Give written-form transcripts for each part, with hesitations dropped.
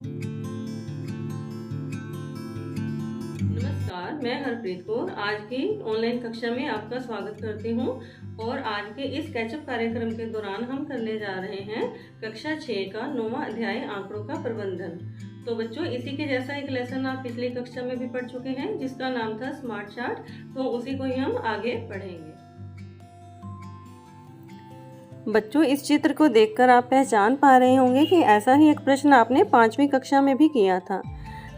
नमस्कार, मैं हरप्रीत कौर आज की ऑनलाइन कक्षा में आपका स्वागत करती हूँ। और आज के इस कैचअप कार्यक्रम के दौरान हम करने जा रहे हैं कक्षा 6 का 9वां अध्याय आंकड़ों का प्रबंधन। तो बच्चों, इसी के जैसा एक लेसन आप पिछली कक्षा में भी पढ़ चुके हैं जिसका नाम था स्मार्ट चार्ट, तो उसी को ही हम आगे पढ़ेंगे। बच्चों, इस चित्र को देखकर आप पहचान पा रहे होंगे कि ऐसा ही एक प्रश्न आपने 5वीं कक्षा में भी किया था।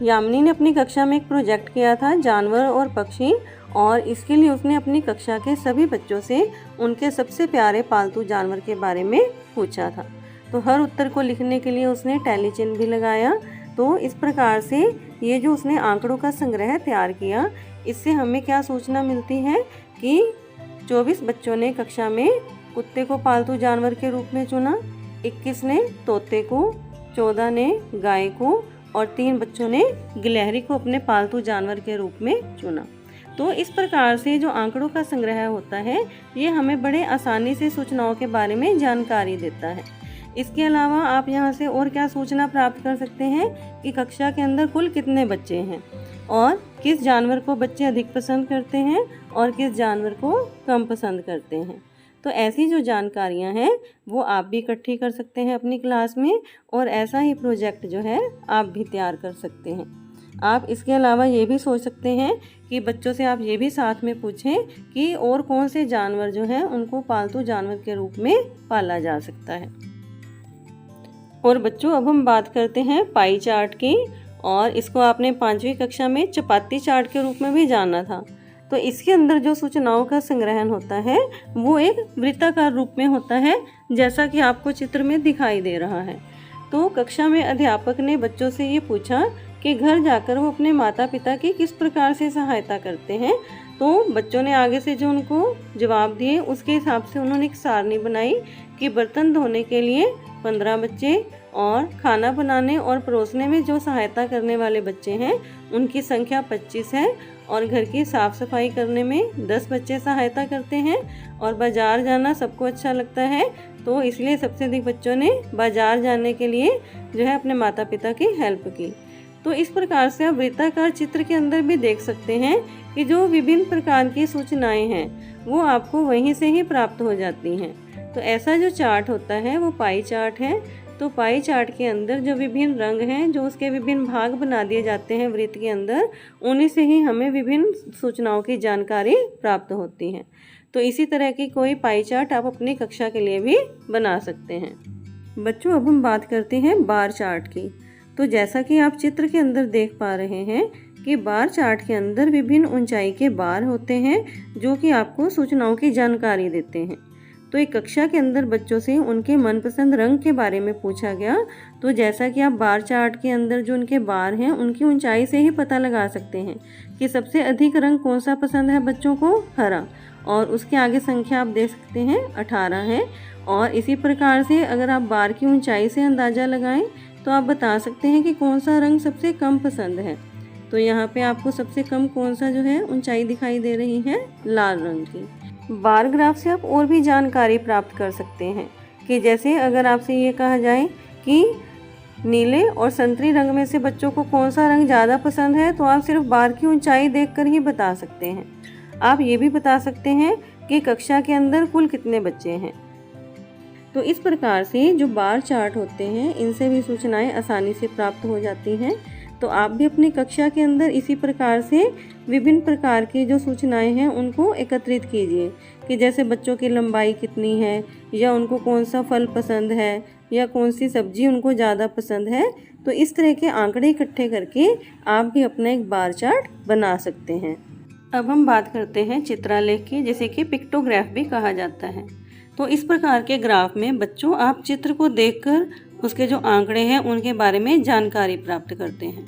यामिनी ने अपनी कक्षा में एक प्रोजेक्ट किया था जानवर और पक्षी, और इसके लिए उसने अपनी कक्षा के सभी बच्चों से उनके सबसे प्यारे पालतू जानवर के बारे में पूछा था। तो हर उत्तर को लिखने के लिए उसने टैली चिन्ह भी लगाया। तो इस प्रकार से ये जो उसने आंकड़ों का संग्रह तैयार किया, इससे हमें क्या सूचना मिलती है कि 24 बच्चों ने कक्षा में कुत्ते को पालतू जानवर के रूप में चुना, 21 ने तोते को, 14 ने गाय को और 3 बच्चों ने गिलहरी को अपने पालतू जानवर के रूप में चुना। तो इस प्रकार से जो आंकड़ों का संग्रह होता है, ये हमें बड़े आसानी से सूचनाओं के बारे में जानकारी देता है। इसके अलावा आप यहाँ से और क्या सूचना प्राप्त कर सकते हैं कि कक्षा के अंदर कुल कितने बच्चे हैं और किस जानवर को बच्चे अधिक पसंद करते हैं और किस जानवर को कम पसंद करते हैं। तो ऐसी जो जानकारियां हैं वो आप भी इकट्ठी कर सकते हैं अपनी क्लास में, और ऐसा ही प्रोजेक्ट जो है आप भी तैयार कर सकते हैं। आप इसके अलावा ये भी सोच सकते हैं कि बच्चों से आप ये भी साथ में पूछें कि और कौन से जानवर जो हैं उनको पालतू जानवर के रूप में पाला जा सकता है। और बच्चों, अब हम बात करते हैं पाई चार्ट की, और इसको आपने 5वीं कक्षा में चपाती चार्ट के रूप में भी जाना था। तो इसके अंदर जो सूचनाओं का संग्रहण होता है वो एक वृत्ताकार रूप में होता है, जैसा कि आपको चित्र में दिखाई दे रहा है। तो कक्षा में अध्यापक ने बच्चों से ये पूछा कि घर जाकर वो अपने माता पिता की किस प्रकार से सहायता करते हैं। तो बच्चों ने आगे से जो उनको जवाब दिए उसके हिसाब से उन्होंने एक सारणी बनाई कि बर्तन धोने के लिए 15 बच्चे, और खाना बनाने और परोसने में जो सहायता करने वाले बच्चे हैं उनकी संख्या 25 है, और घर की साफ़ सफाई करने में 10 बच्चे सहायता करते हैं। और बाज़ार जाना सबको अच्छा लगता है, तो इसलिए सबसे अधिक बच्चों ने बाज़ार जाने के लिए जो है अपने माता पिता की हेल्प की। तो इस प्रकार से आप वृत्ताकार चित्र के अंदर भी देख सकते हैं कि जो विभिन्न प्रकार की सूचनाएं हैं वो आपको वहीं से ही प्राप्त हो जाती हैं। तो ऐसा जो चार्ट होता है वो पाई चार्ट है। तो पाई चार्ट के अंदर जो विभिन्न रंग हैं, जो उसके विभिन्न भाग बना दिए जाते हैं वृत्त के अंदर, उन्हीं से ही हमें विभिन्न सूचनाओं की जानकारी प्राप्त होती है। तो इसी तरह की कोई पाई चार्ट आप अपनी कक्षा के लिए भी बना सकते हैं। बच्चों, अब हम बात करते हैं बार चार्ट की। तो जैसा कि आप चित्र के अंदर देख पा रहे हैं कि बार चार्ट के अंदर विभिन्न ऊंचाई के बार होते हैं जो कि आपको सूचनाओं की जानकारी देते हैं। तो एक कक्षा के अंदर बच्चों से उनके मनपसंद रंग के बारे में पूछा गया। तो जैसा कि आप बार चार्ट के अंदर जो उनके बार हैं उनकी ऊंचाई से ही पता लगा सकते हैं कि सबसे अधिक रंग कौन सा पसंद है बच्चों को, हरा, और उसके आगे संख्या आप देख सकते हैं 18 है। और इसी प्रकार से अगर आप बार की ऊंचाई से अंदाज़ा लगाएं तो आप बता सकते हैं कि कौन सा रंग सबसे कम पसंद है। तो यहाँ पे आपको सबसे कम कौन सा जो है ऊंचाई दिखाई दे रही है, लाल रंग की। बार ग्राफ से आप और भी जानकारी प्राप्त कर सकते हैं कि जैसे अगर आपसे ये कहा जाए कि नीले और संतरी रंग में से बच्चों को कौन सा रंग ज़्यादा पसंद है, तो आप सिर्फ बार की ऊंचाई देखकर ही बता सकते हैं। आप ये भी बता सकते हैं कि कक्षा के अंदर कुल कितने बच्चे हैं। तो इस प्रकार से जो बार चार्ट होते हैं इनसे भी सूचनाएं आसानी से प्राप्त हो जाती हैं। तो आप भी अपनी कक्षा के अंदर इसी प्रकार से विभिन्न प्रकार की जो सूचनाएं हैं उनको एकत्रित कीजिए कि जैसे बच्चों की लंबाई कितनी है, या उनको कौन सा फल पसंद है, या कौन सी सब्जी उनको ज़्यादा पसंद है। तो इस तरह के आंकड़े इकट्ठे करके आप भी अपना एक बार चार्ट बना सकते हैं। अब हम बात करते हैं चित्रालेख की, जिसे कि पिक्टोग्राफ भी कहा जाता है। तो इस प्रकार के ग्राफ में बच्चों आप चित्र को देखकर उसके जो आंकड़े हैं उनके बारे में जानकारी प्राप्त करते हैं।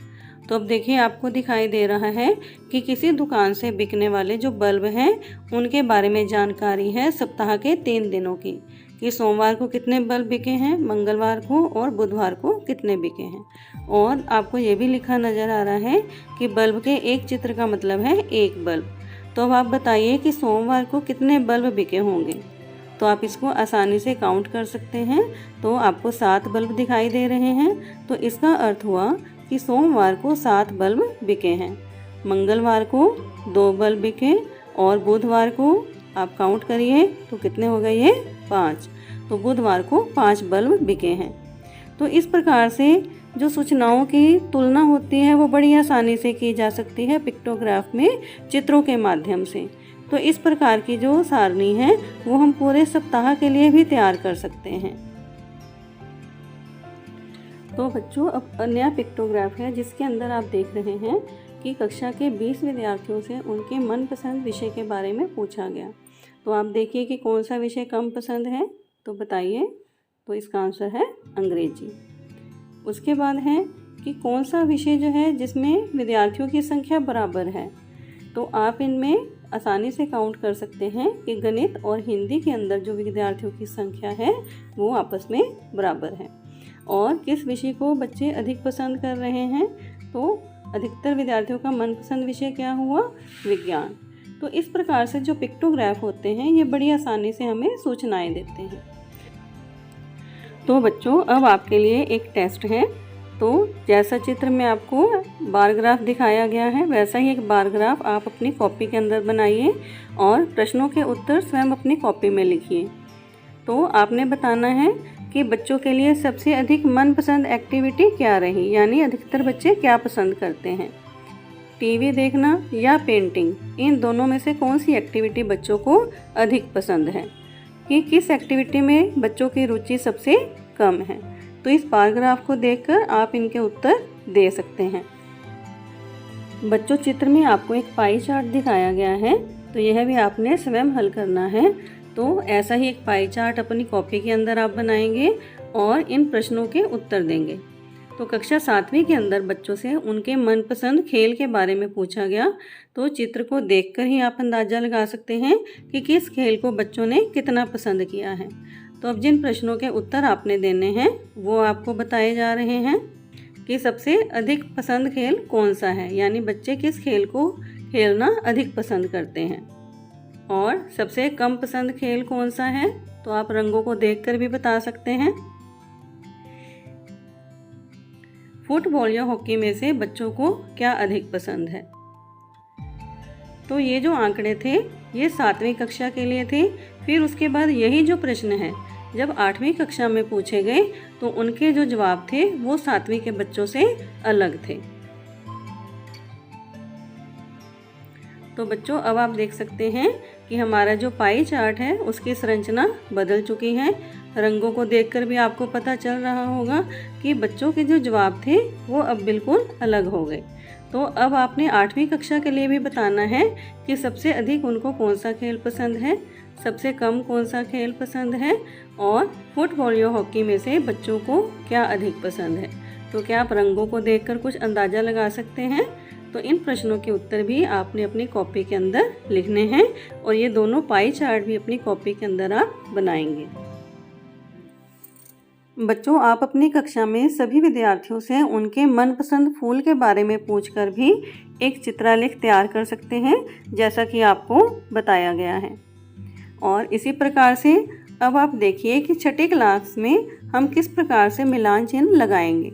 तो अब देखिए, आपको दिखाई दे रहा है कि किसी दुकान से बिकने वाले जो बल्ब हैं उनके बारे में जानकारी है सप्ताह के 3 दिनों की, कि सोमवार को कितने बल्ब बिके हैं, मंगलवार को और बुधवार को कितने बिके हैं। और आपको ये भी लिखा नज़र आ रहा है कि बल्ब के एक चित्र का मतलब है एक बल्ब। तो अब आप बताइए कि सोमवार को कितने बल्ब बिके होंगे। तो आप इसको आसानी से काउंट कर सकते हैं। तो आपको 7 बल्ब दिखाई दे रहे हैं, तो इसका अर्थ हुआ कि सोमवार को 7 बल्ब बिके हैं, मंगलवार को 2 बल्ब बिके और बुधवार को आप काउंट करिए तो कितने हो गए, ये 5। तो बुधवार को 5 बल्ब बिके हैं। तो इस प्रकार से जो सूचनाओं की तुलना होती है वो बड़ी आसानी से की जा सकती है पिक्टोग्राफ में, चित्रों के माध्यम से। तो इस प्रकार की जो सारणी है वो हम पूरे सप्ताह के लिए भी तैयार कर सकते हैं। तो बच्चों, अब नया पिक्टोग्राफ है जिसके अंदर आप देख रहे हैं कि कक्षा के 20 विद्यार्थियों से उनके मनपसंद विषय के बारे में पूछा गया। तो आप देखिए कि कौन सा विषय कम पसंद है, तो बताइए। तो इसका आंसर है अंग्रेजी। उसके बाद है कि कौन सा विषय जो है जिसमें विद्यार्थियों की संख्या बराबर है। तो आप इनमें आसानी से काउंट कर सकते हैं कि गणित और हिंदी के अंदर जो विद्यार्थियों की संख्या है वो आपस में बराबर है। और किस विषय को बच्चे अधिक पसंद कर रहे हैं, तो अधिकतर विद्यार्थियों का मनपसंद विषय क्या हुआ, विज्ञान। तो इस प्रकार से जो पिक्टोग्राफ होते हैं ये बड़ी आसानी से हमें सूचनाएं देते हैं। तो बच्चों, अब आपके लिए एक टेस्ट है। तो जैसा चित्र में आपको बार ग्राफ दिखाया गया है वैसा ही एक बार ग्राफ आप अपनी कॉपी के अंदर बनाइए और प्रश्नों के उत्तर स्वयं अपनी कॉपी में लिखिए। तो आपने बताना है कि बच्चों के लिए सबसे अधिक मनपसंद एक्टिविटी क्या रही, यानी अधिकतर बच्चे क्या पसंद करते हैं, टीवी देखना या पेंटिंग। इन दोनों में से कौन सी एक्टिविटी बच्चों को अधिक पसंद है, कि किस एक्टिविटी में बच्चों की रुचि सबसे कम है। तो इस पैराग्राफ को देखकर आप इनके उत्तर दे सकते हैं। बच्चों, चित्र में आपको एक पाई चार्ट दिखाया गया है, तो यह भी आपने स्वयं हल करना है। तो ऐसा ही एक पाई चार्ट अपनी कॉपी के अंदर आप बनाएंगे और इन प्रश्नों के उत्तर देंगे। तो कक्षा 7वीं के अंदर बच्चों से उनके मनपसंद खेल के बारे में पूछा गया। तो चित्र को देखकर ही आप अंदाज़ा लगा सकते हैं कि किस खेल को बच्चों ने कितना पसंद किया है। तो अब जिन प्रश्नों के उत्तर आपने देने हैं वो आपको बताए जा रहे हैं कि सबसे अधिक पसंद खेल कौन सा है, यानी बच्चे किस खेल को खेलना अधिक पसंद करते हैं, और सबसे कम पसंद खेल कौन सा है। तो आप रंगों को देखकर भी बता सकते हैं। फुटबॉल या हॉकी में से बच्चों को क्या अधिक पसंद है। तो ये जो आंकड़े थे ये 7वीं कक्षा के लिए थे। फिर उसके बाद यही जो प्रश्न है जब 8वीं कक्षा में पूछे गए तो उनके जो जवाब थे वो 7वीं के बच्चों से अलग थे। तो बच्चों, अब आप देख सकते हैं कि हमारा जो पाई चार्ट है उसकी संरचना बदल चुकी है। रंगों को देखकर भी आपको पता चल रहा होगा कि बच्चों के जो जवाब थे वो अब बिल्कुल अलग हो गए। तो अब आपने 8वीं कक्षा के लिए भी बताना है कि सबसे अधिक उनको कौन सा खेल पसंद है, सबसे कम कौन सा खेल पसंद है, और फुटबॉल या हॉकी में से बच्चों को क्या अधिक पसंद है। तो क्या आप रंगों को देखकर कुछ अंदाज़ा लगा सकते हैं। तो इन प्रश्नों के उत्तर भी आपने अपनी कॉपी के अंदर लिखने हैं और ये दोनों पाई चार्ट भी अपनी कॉपी के अंदर आप बनाएंगे। बच्चों, आप अपनी कक्षा में सभी विद्यार्थियों से उनके मनपसंद फूल के बारे में पूछकर भी एक चित्रालेख तैयार कर सकते हैं, जैसा कि आपको बताया गया है। और इसी प्रकार से अब आप देखिए कि छठी क्लास में हम किस प्रकार से मिलान चिन्ह लगाएंगे।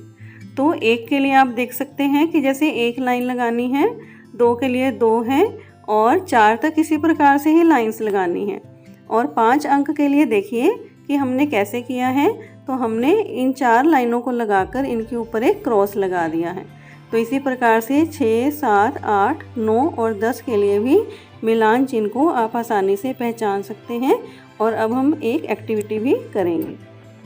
तो 1 के लिए आप देख सकते हैं कि जैसे 1 लाइन लगानी है, 2 के लिए 2 है और 4 तक इसी प्रकार से ही लाइंस लगानी है। और 5 अंक के लिए देखिए कि हमने कैसे किया है। तो हमने इन 4 लाइनों को लगाकर इनके ऊपर एक क्रॉस लगा दिया है। तो इसी प्रकार से 6, 7, 8, 9 और 10 के लिए भी मिलान चिन्ह को आप आसानी से पहचान सकते हैं। और अब हम एक एक्टिविटी भी करेंगे।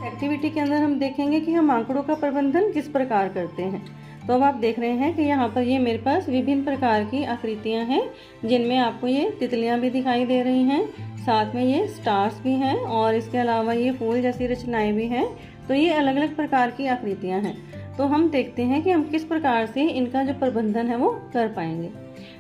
एक्टिविटी के अंदर हम देखेंगे कि हम आंकड़ों का प्रबंधन किस प्रकार करते हैं। तो अब आप देख रहे हैं कि यहाँ पर ये मेरे पास विभिन्न प्रकार की आकृतियाँ हैं, जिनमें आपको ये तितलियाँ भी दिखाई दे रही हैं, साथ में ये स्टार्स भी हैं और इसके अलावा ये फूल जैसी रचनाएं भी हैं। तो ये अलग अलग प्रकार की आकृतियाँ हैं। तो हम देखते हैं कि हम किस प्रकार से इनका जो प्रबंधन है वो कर पाएंगे।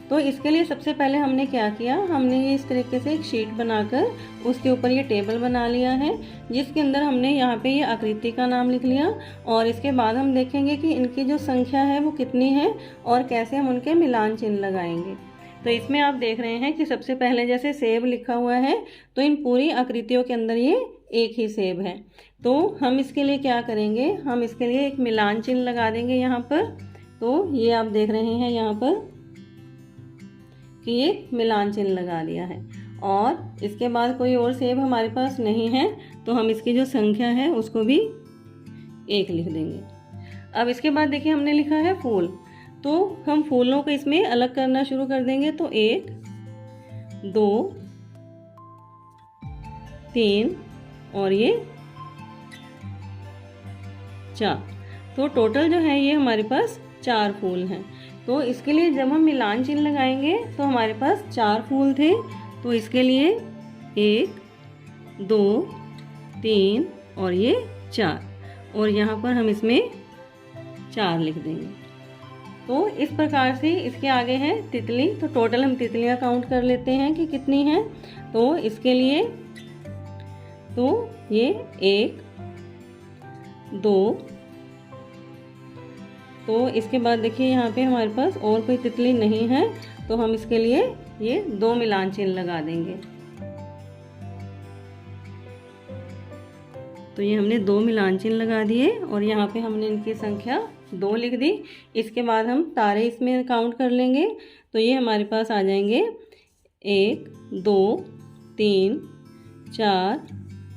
तो इसके लिए सबसे पहले हमने क्या किया, हमने ये इस तरीके से एक शीट बनाकर उसके ऊपर ये टेबल बना लिया है, जिसके अंदर हमने यहाँ पे ये आकृति का नाम लिख लिया। और इसके बाद हम देखेंगे कि इनकी जो संख्या है वो कितनी है और कैसे हम उनके मिलान चिन्ह लगाएंगे। तो इसमें आप देख रहे हैं कि सबसे पहले जैसे सेब लिखा हुआ है तो इन पूरी आकृतियों के अंदर ये एक ही सेब है। तो हम इसके लिए क्या करेंगे, हम इसके लिए एक मिलान चिन्ह लगा देंगे यहाँ पर। तो ये आप देख रहे हैं यहाँ पर कि ये मिलान चिन्ह लगा दिया है। और इसके बाद कोई और सेब हमारे पास नहीं है तो हम इसकी जो संख्या है उसको भी 1 लिख देंगे। अब इसके बाद देखिए हमने लिखा है फूल, तो हम फूलों को इसमें अलग करना शुरू कर देंगे। तो 1 2 3 और ये 4, तो टोटल जो है ये हमारे पास 4 फूल हैं। तो इसके लिए जब हम मिलान चिन्ह लगाएंगे तो हमारे पास 4 फूल थे, तो इसके लिए 1 2 3 और ये 4, और यहाँ पर हम इसमें 4 लिख देंगे। तो इस प्रकार से इसके आगे है तितली, तो टोटल हम तितलियाँ काउंट कर लेते हैं कि कितनी हैं। तो इसके लिए तो ये 1 2, तो इसके बाद देखिए यहाँ पे हमारे पास और कोई तितली नहीं है तो हम इसके लिए ये 2 मिलान चिन्ह लगा देंगे। तो ये हमने 2 मिलान चिन्ह लगा दिए और यहाँ पे हमने इनकी संख्या 2 लिख दी। इसके बाद हम तारे इसमें काउंट कर लेंगे, तो ये हमारे पास आ जाएंगे 1 2 3 4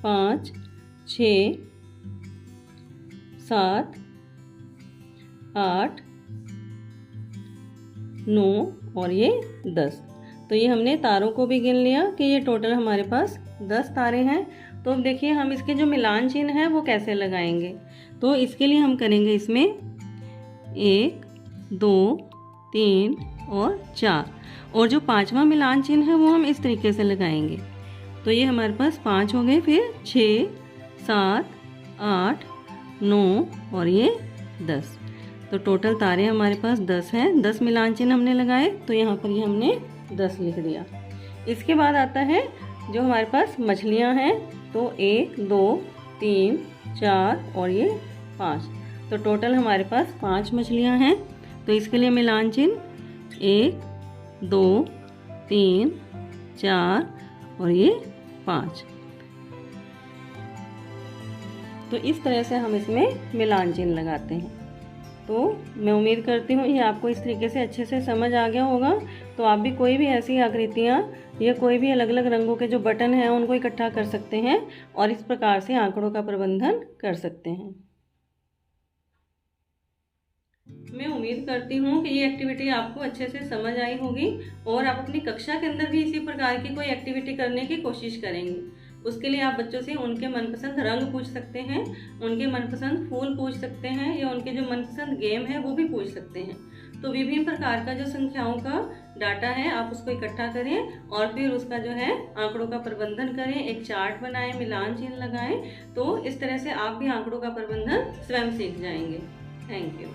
5 6 7 8 9 और ये 10। तो ये हमने तारों को भी गिन लिया कि ये टोटल हमारे पास 10 तारे हैं। तो अब देखिए हम इसके जो मिलान चिन्ह है वो कैसे लगाएंगे। तो इसके लिए हम करेंगे इसमें 1 2 3 और 4, और जो 5वां मिलान चिन्ह है वो हम इस तरीके से लगाएंगे। तो ये हमारे पास 5 हो गए, फिर 6 7 8 9 और ये 10। तो टोटल तारे हमारे पास 10 हैं। 10 मिलान चिन्ह हमने लगाए, तो यहाँ पर ये हमने 10 लिख दिया। इसके बाद आता है जो हमारे पास मछलियाँ हैं, तो 1 2 3 4 और ये 5। तो टोटल हमारे पास 5 मछलियाँ हैं। तो इसके लिए मिलान चिन्ह 1 2 3 4 और ये 5। तो इस तरह से हम इसमें मिलान चिन्ह लगाते हैं। तो मैं उम्मीद करती हूँ ये आपको इस तरीके से अच्छे से समझ आ गया होगा। तो आप भी कोई भी ऐसी आकृतियाँ या कोई भी अलग अलग रंगों के जो बटन हैं उनको इकट्ठा कर सकते हैं और इस प्रकार से आंकड़ों का प्रबंधन कर सकते हैं। मैं उम्मीद करती हूँ कि ये एक्टिविटी आपको अच्छे से समझ आई होगी और आप अपनी कक्षा के अंदर भी इसी प्रकार की कोई एक्टिविटी करने की कोशिश करेंगे। उसके लिए आप बच्चों से उनके मनपसंद रंग पूछ सकते हैं, उनके मनपसंद फूल पूछ सकते हैं, या उनके जो मनपसंद गेम है वो भी पूछ सकते हैं। तो विभिन्न प्रकार का जो संख्याओं का डाटा है आप उसको इकट्ठा करें और फिर उसका जो है आंकड़ों का प्रबंधन करें, एक चार्ट बनाएं, मिलान चिन्ह लगाएं। तो इस तरह से आप भी आंकड़ों का प्रबंधन स्वयं सीख जाएंगे। Thank you.